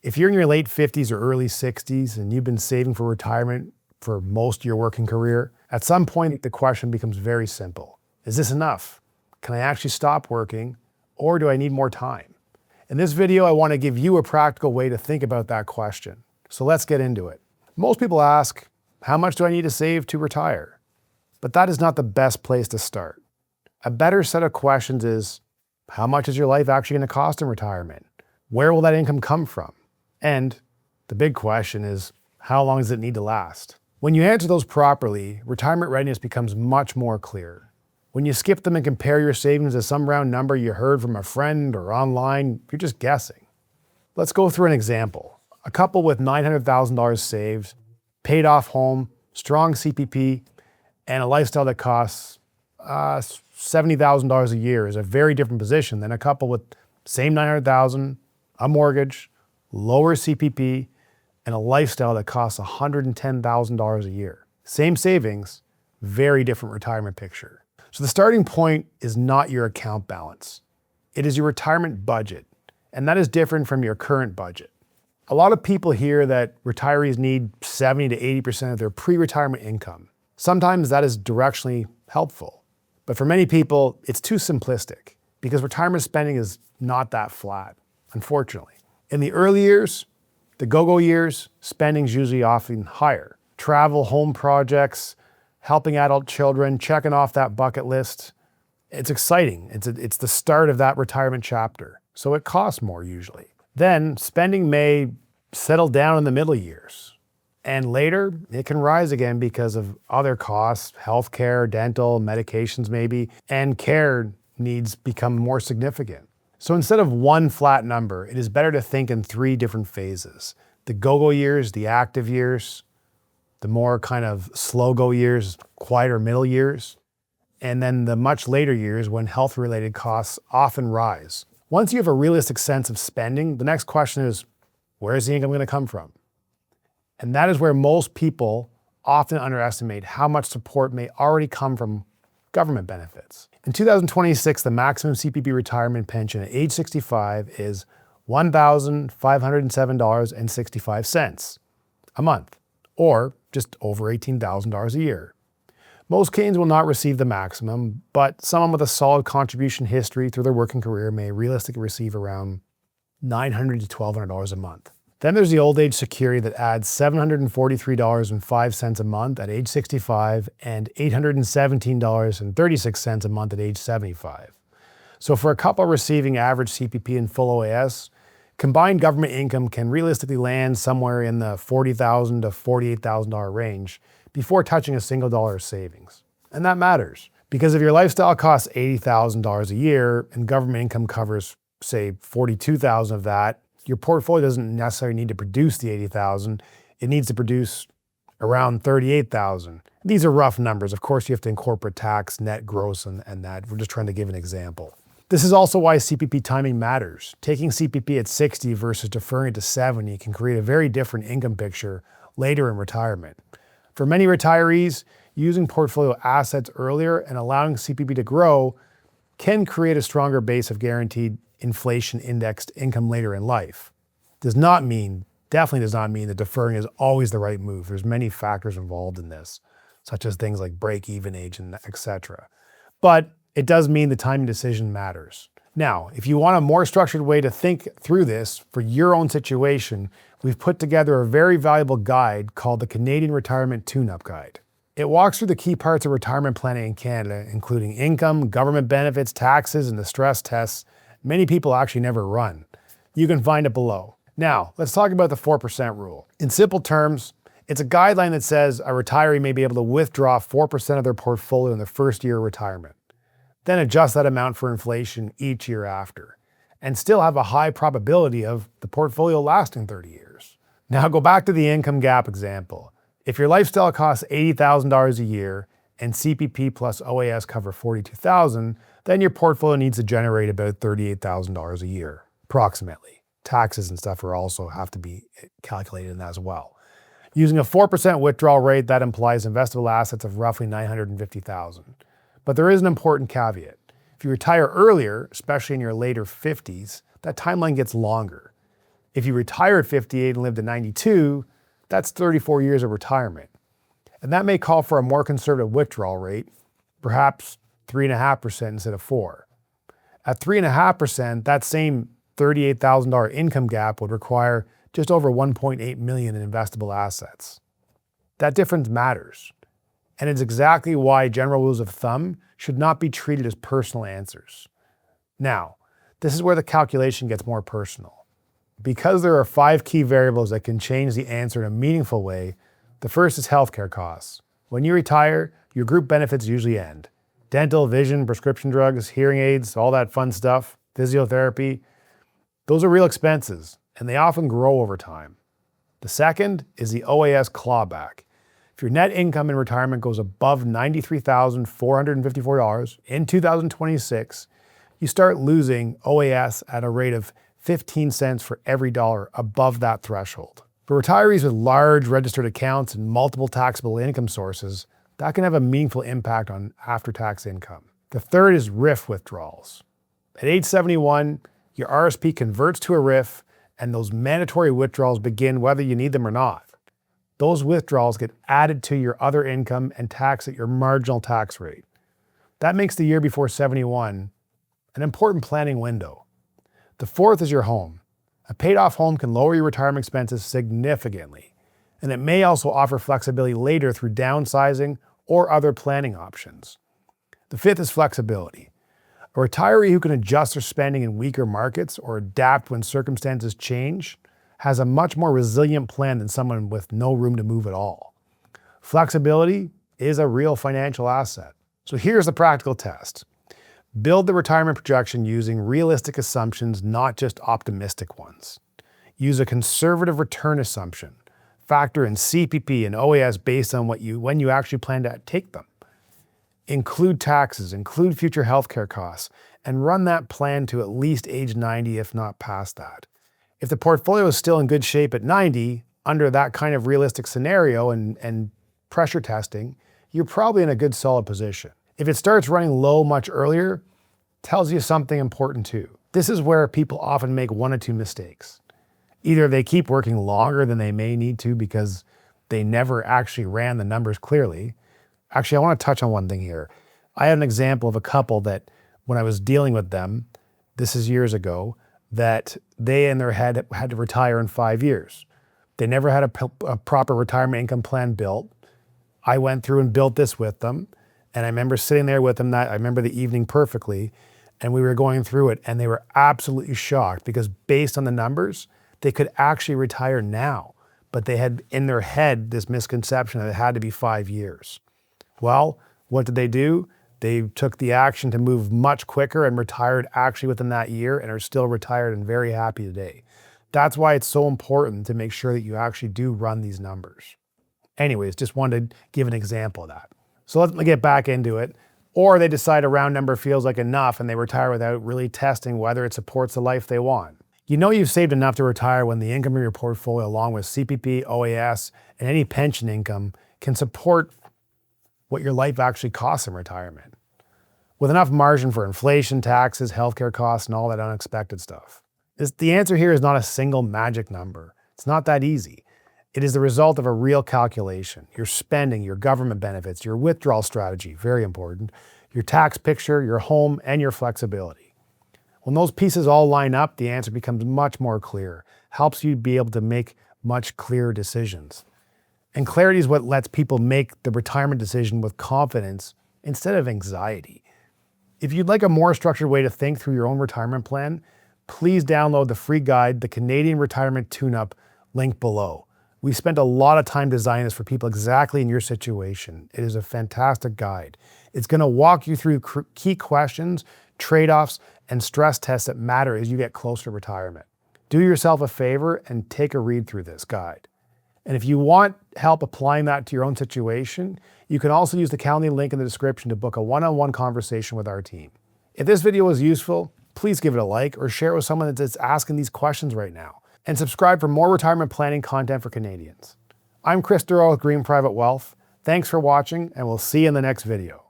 If you're in your late 50s or early 60s and you've been saving for retirement for most of your working career, at some point the question becomes very simple. Is this enough? Can I actually stop working, or do I need more time? In this video, I want to give you a practical way to think about that question. So let's get into it. Most people ask, how much do I need to save to retire? But that is not the best place to start. A better set of questions is, how much is your life actually going to cost in retirement? Where will that income come from? And the big question is, how long does it need to last? When you answer those properly, retirement readiness becomes much more clear. When you skip them and compare your savings to some round number you heard from a friend or online, you're just guessing. Let's go through an example. A couple with $900,000 saved, paid off home, strong CPP, and a lifestyle that costs $70,000 a year is a very different position than a couple with same $900,000, a mortgage, lower CPP, and a lifestyle that costs $110,000 a year. Same savings, very different retirement picture. So the starting point is not your account balance. It is your retirement budget, and that is different from your current budget. A lot of people hear that retirees need 70 to 80% of their pre-retirement income. Sometimes that is directionally helpful, but for many people, it's too simplistic because retirement spending is not that flat, unfortunately. In the early years, the go-go years, spending's usually often higher. Travel, home projects, helping adult children, checking off that bucket list. It's exciting. It's the start of that retirement chapter. So it costs more usually. Then spending may settle down in the middle years. And later, it can rise again because of other costs, healthcare, dental, medications maybe, and care needs become more significant. So instead of one flat number, it is better to think in three different phases. The go-go years, the active years, the more kind of slow-go years, quieter middle years, and then the much later years when health-related costs often rise. Once you have a realistic sense of spending, the next question is, where is the income going to come from? And that is where most people often underestimate how much support may already come from government benefits. In 2026, the maximum CPP retirement pension at age 65 is $1,507.65 a month, or just over $18,000 a year. Most Canadians will not receive the maximum, but someone with a solid contribution history through their working career may realistically receive around $900 to $1,200 a month. Then there's the old age security that adds $743.05 a month at age 65 and $817.36 a month at age 75. So for a couple receiving average CPP and full OAS, combined government income can realistically land somewhere in the $40,000 to $48,000 range before touching a single dollar of savings. And that matters because if your lifestyle costs $80,000 a year and government income covers, say, $42,000 of that, your portfolio doesn't necessarily need to produce the $80,000. It needs to produce around $38,000. These are rough numbers. Of course, you have to incorporate tax, net, gross, and that. We're just trying to give an example. This is also why CPP timing matters. Taking CPP at 60 versus deferring it to 70 can create a very different income picture later in retirement. For many retirees, using portfolio assets earlier and allowing CPP to grow can create a stronger base of guaranteed inflation-indexed income later in life. Definitely does not mean that deferring is always the right move. There's many factors involved in this, such as things like break-even age and etc. But it does mean the timing decision matters. Now, if you want a more structured way to think through this for your own situation, we've put together a very valuable guide called the Canadian Retirement Tune-Up Guide. It walks through the key parts of retirement planning in Canada, including income, government benefits, taxes, and the stress tests many people actually never run. You can find it below. Now, let's talk about the 4% rule. In simple terms, it's a guideline that says a retiree may be able to withdraw 4% of their portfolio in the first year of retirement, then adjust that amount for inflation each year after, and still have a high probability of the portfolio lasting 30 years. Now go back to the income gap example. If your lifestyle costs $80,000 a year and CPP plus OAS cover $42,000, then your portfolio needs to generate about $38,000 a year, approximately. Taxes and stuff also have to be calculated in that as well. Using a 4% withdrawal rate, that implies investable assets of roughly $950,000. But there is an important caveat. If you retire earlier, especially in your later 50s, that timeline gets longer. If you retire at 58 and live to 92, that's 34 years of retirement. And that may call for a more conservative withdrawal rate, perhaps 3.5% instead of 4%. At 3.5%, that same $38,000 income gap would require just over $1.8 million in investable assets. That difference matters, and it's exactly why general rules of thumb should not be treated as personal answers. Now, this is where the calculation gets more personal. Because there are 5 key variables that can change the answer in a meaningful way, the first is healthcare costs. When you retire, your group benefits usually end. Dental, vision, prescription drugs, hearing aids, all that fun stuff, physiotherapy, those are real expenses, and they often grow over time. The second is the OAS clawback. If your net income in retirement goes above $93,454 in 2026, you start losing OAS at a rate of 15 cents for every dollar above that threshold. For retirees with large registered accounts and multiple taxable income sources, that can have a meaningful impact on after-tax income. The third is RRIF withdrawals. At age 71, your RSP converts to a RRIF, and those mandatory withdrawals begin whether you need them or not. Those withdrawals get added to your other income and taxed at your marginal tax rate. That makes the year before 71 an important planning window. The fourth is your home. A paid-off home can lower your retirement expenses significantly, and it may also offer flexibility later through downsizing or other planning options. The fifth is flexibility. A retiree who can adjust their spending in weaker markets or adapt when circumstances change has a much more resilient plan than someone with no room to move at all. Flexibility is a real financial asset. So here's the practical test. Build the retirement projection using realistic assumptions, not just optimistic ones. Use a conservative return assumption. Factor in CPP and OAS based on when you actually plan to take them. Include taxes, include future healthcare costs, and run that plan to at least age 90, if not past that. If the portfolio is still in good shape at 90, under that kind of realistic scenario and pressure testing, you're probably in a good solid position. If it starts running low much earlier, tells you something important too. This is where people often make one or two mistakes. Either they keep working longer than they may need to because they never actually ran the numbers clearly. Actually, I want to touch on one thing here. I had an example of a couple that when I was dealing with them, this is years ago, that they in their head had to retire in 5 years. They never had a proper retirement income plan built. I went through and built this with them. And I remember sitting there with them, I remember the evening perfectly, and we were going through it, and they were absolutely shocked because based on the numbers, they could actually retire now, but they had in their head this misconception that it had to be 5 years. Well, what did they do? They took the action to move much quicker and retired actually within that year and are still retired and very happy today. That's why it's so important to make sure that you actually do run these numbers. Anyways, just wanted to give an example of that. So let's get back into it. Or they decide a round number feels like enough and they retire without really testing whether it supports the life they want. You know you've saved enough to retire when the income of your portfolio, along with CPP, OAS, and any pension income, can support what your life actually costs in retirement. With enough margin for inflation, taxes, healthcare costs, and all that unexpected stuff. The answer here is not a single magic number. It's not that easy. It is the result of a real calculation. Your spending, your government benefits, your withdrawal strategy, very important, your tax picture, your home, and your flexibility. When those pieces all line up, the answer becomes much more clear, helps you be able to make much clearer decisions. And clarity is what lets people make the retirement decision with confidence instead of anxiety. If you'd like a more structured way to think through your own retirement plan, please download the free guide, The Canadian Retirement Tune-Up, link below. We spent a lot of time designing this for people exactly in your situation. It is a fantastic guide. It's going to walk you through key questions, trade-offs, and stress tests that matter as you get closer to retirement. Do yourself a favor and take a read through this guide. And if you want help applying that to your own situation, you can also use the Calendly link in the description to book a one-on-one conversation with our team. If this video was useful, please give it a like or share it with someone that's asking these questions right now. And subscribe for more retirement planning content for Canadians. I'm Kris Dureau with Green Private Wealth. Thanks for watching, and we'll see you in the next video.